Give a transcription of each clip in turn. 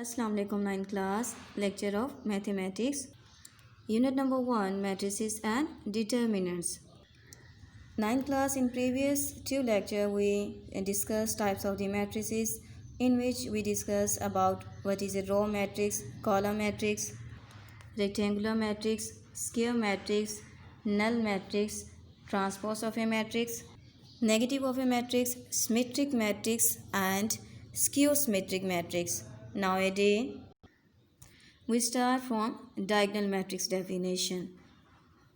Assalamu alaikum 9th class lecture of mathematics unit number 1 matrices and determinants. 9th class in previous two lecture we discussed types of the matrices, in which we discuss about what is a row matrix, column matrix, rectangular matrix, square matrix, null matrix, transpose of a matrix, negative of a matrix, symmetric matrix and skew symmetric matrix. Nowadays we start from diagonal matrix definition.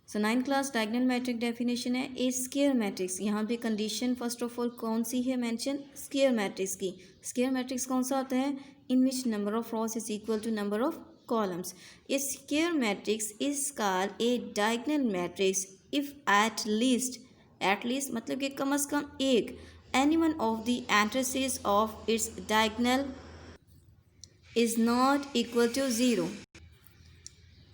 So 9th class diagonal matrix definition है ए square matrix. यहाँ पे condition first of all कौन सी है mention, square matrix की. Square matrix कौन सा होता है? In which number of rows is equal to number of columns. A square matrix is called a diagonal matrix if at least मतलब कि कम से कम एक any one of the entries of its diagonal is not equal to 0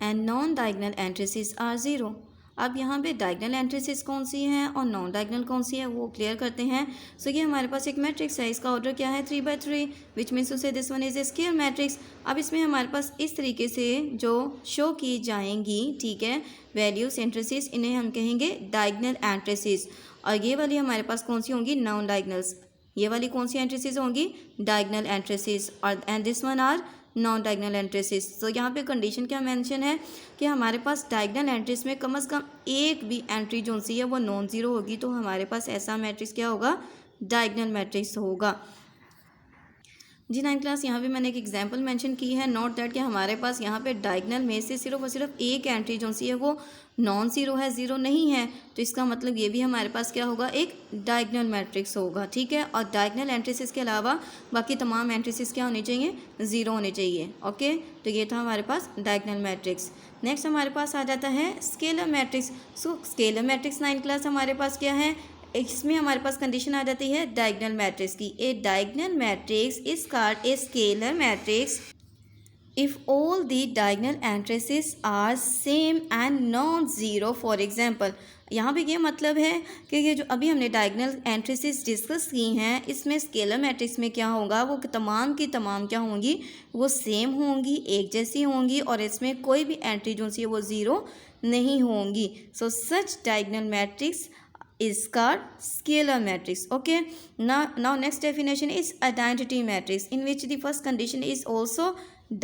and non-diagonal entrances are 0. अब यहाँ पे diagonal एंट्रेसेस कौन सी हैं और नॉन डायगोनल कौन सी है वो क्लियर करते हैं. सो ये हमारे पास एक मैट्रिक्स है, इसका ऑर्डर क्या है 3/3 विच मीन्स टू से this one is A square matrix. अब इसमें हमारे पास इस तरीके से जो शो की जाएंगी, ठीक है, वैल्यूज एंट्रेसेस, इन्हें हम कहेंगे डायगोनल एंट्रेसेस. और ये वाली हमारे पास कौन सी होंगी? Non diagonals. ये वाली कौन सी एंट्रेसेस होंगी? Diagonal entries. और and this one are non diagonal entries. तो यहाँ पे कंडीशन क्या मेंशन है कि हमारे पास डायगोनल एंट्रीज में कम से कम एक भी एंट्री जो सी है वो नॉन ज़ीरो होगी, तो हमारे पास ऐसा मैट्रिक्स क्या होगा? डायगोनल मैट्रिक्स होगा. जी 9th क्लास यहाँ पे मैंने एक एग्जांपल मेंशन की है. नोट दैट कि हमारे पास यहाँ पे डायगोनल में से सिर्फ और सिर्फ एक एंट्री जो सी है वो नॉन ज़ीरो है, ज़ीरो नहीं है, तो इसका मतलब ये भी हमारे पास क्या होगा? एक डायगोनल मैट्रिक्स होगा. ठीक है, और डायगोनल एंट्रीसेस के अलावा बाकी तमाम एंट्रीसेस क्या होनी चाहिए? ज़ीरो होने चाहिए. ओके, तो ये था हमारे पास डायगोनल मैट्रिक्स. नेक्स्ट हमारे पास आ जाता है scalar matrix. So scalar matrix 9th class हमारे पास क्या है? इसमें हमारे पास कंडीशन आ जाती है डायगोनल मैट्रिक्स की. A diagonal matrix is called a scalar matrix if all the diagonal entrances are same and non-zero. For example, यहाँ पे ये मतलब है कि ये जो अभी हमने डायगोनल एंट्रेसेस डिस्कस की हैं, इसमें स्केलर मैट्रिक्स में क्या होगा? वो तमाम की तमाम क्या होंगी? वो सेम होंगी, एक जैसी होंगी, और इसमें कोई भी एंट्री जो सी है वो ज़ीरो नहीं होंगी. So such diagonal matrix is called scalar matrix. Okay, now next definition is identity matrix, in which the first condition is also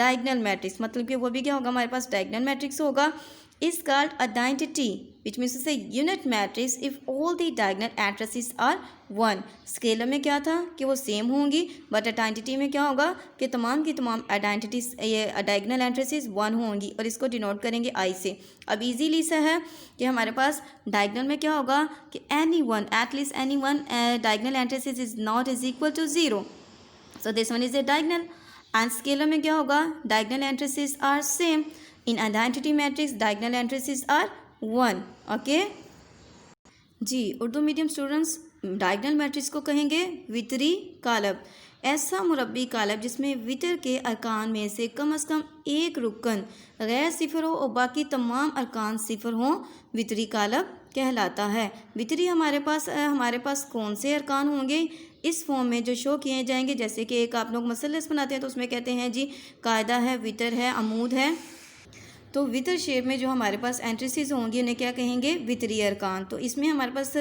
diagonal matrix. मतलब कि वो भी क्या होगा? हमारे पास diagonal matrix होगा. is called identity, which means to say unit matrix if all the diagonal entrances are 1. Scalar में क्या था कि वो सेम होंगी, बट आइडेंटिटी में क्या होगा कि तमाम की तमाम आइडेंटिटीज ये डायगोनल एंट्रेसेस 1 होंगी, और इसको डिनोट करेंगे आई से. अब इजीली सा है कि हमारे पास डायगोनल में क्या होगा कि any one, at least any one diagonal entries is not is equal to 0. So this one is a diagonal. And scalar में क्या होगा? Diagonal entries are same. In identity matrix diagonal entries are 1. Okay ji, Urdu medium students diagonal matrix को कहेंगे वितरी कालब. ऐसा मुरब्बी कालब जिसमें वितर के अरकान में से कम एक रुकन गैर सिफर हो और बाकी तमाम अरकान सिफर हों, वितरी कालब कहलाता है. वितरी हमारे पास कौन से अरकान होंगे? इस फॉर्म में जो शो किए जाएंगे, जैसे कि एक आप लोग मसलस बनाते हैं तो उसमें कहते हैं जी कायदा है, वितर है, अमूद है. तो वितर शेप में जो हमारे पास एंट्रेसेस होंगी उन्हें क्या कहेंगे? वितरी अरकान. तो इसमें हमारे पास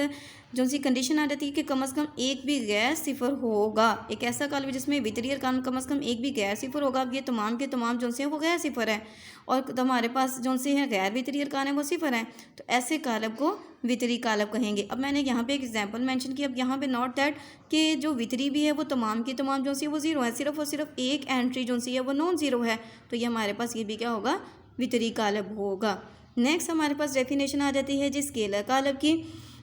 जो सी कंडीशन आ जाती है कि कम से कम एक भी गैर सिफर होगा. एक ऐसा कालब जिसमें वितरी अरकान कम से कम एक भी गैर सिफर होगा. अब ये तमाम के तमाम जो से हैं वो गैर सिफर है, और तो हमारे पास जो से हैं गैर वितरी अरकान है वो सिफर है, तो ऐसे कालब को वितरी कालब कहेंगे. अब मैंने यहाँ पे एक एग्जांपल मेंशन किया. अब यहाँ पे नोट दैट कि जो वितरी भी है वो तमाम की तमाम जो सी है वो ज़ीरो है, सिर्फ और सिर्फ एक एंट्री जो सी है वो नॉन ज़ीरो है, तो ये हमारे पास ये भी क्या होगा? वितरी कालब होगा. नेक्स्ट हमारे पास डेफिनेशन आ जाती है जी स्केलर कालब की.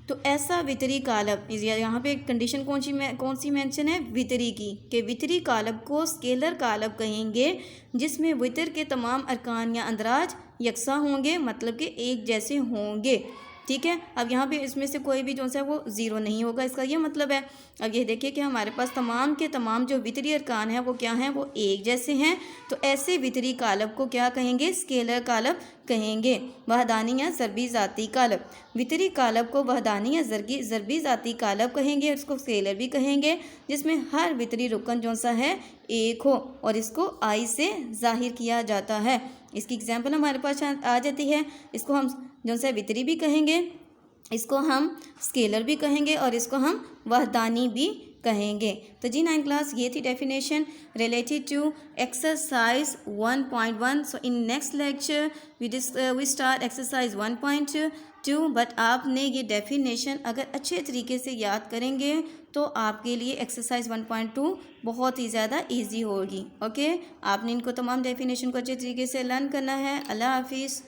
तो ऐसा वितरी कालब, यहाँ पे कंडीशन कौन सी मेंशन है? वितरी की, कि वितरी कालब को स्केलर कालब कहेंगे जिसमें वितर के तमाम अरकान या अंदराज यकसा होंगे, मतलब कि एक जैसे होंगे. ठीक है, अब यहाँ पे इसमें से कोई भी जो है वो ज़ीरो नहीं होगा, इसका ये मतलब है. अब ये देखिए कि हमारे पास तमाम के तमाम जो वितरी अरकान हैं वो क्या हैं? वो एक जैसे हैं, तो ऐसे वितरी कालब को क्या कहेंगे? स्केलर कालब कहेंगे. वहदानी या ज़रबी ज़ाती कालब, वितरी कालब को वहदानी या ज़रबी ज़ाती कालब कहेंगे, उसको स्केलर भी कहेंगे, जिसमें हर वितरी रुकन जो सा है एक हो और इसको आई से जाहिर किया जाता है। इसकी एग्जांपल हमारे पास आ जाती है। इसको हम जो सा वितरी भी कहेंगे, इसको हम स्केलर भी कहेंगे और इसको हम वहदानी भी कहेंगे। तो जी 9th क्लास ये थी definition related to exercise 1.1। So in next lecture we start exercise 1.2। But आपने ये डेफिनेशन अगर अच्छे तरीके से याद करेंगे तो आपके लिए एक्सरसाइज 1.2 बहुत ही ज़्यादा इजी होगी। ओके, आपने इनको तमाम डेफिनेशन को अच्छे तरीके से लर्न करना है। अल्लाह हाफिज़।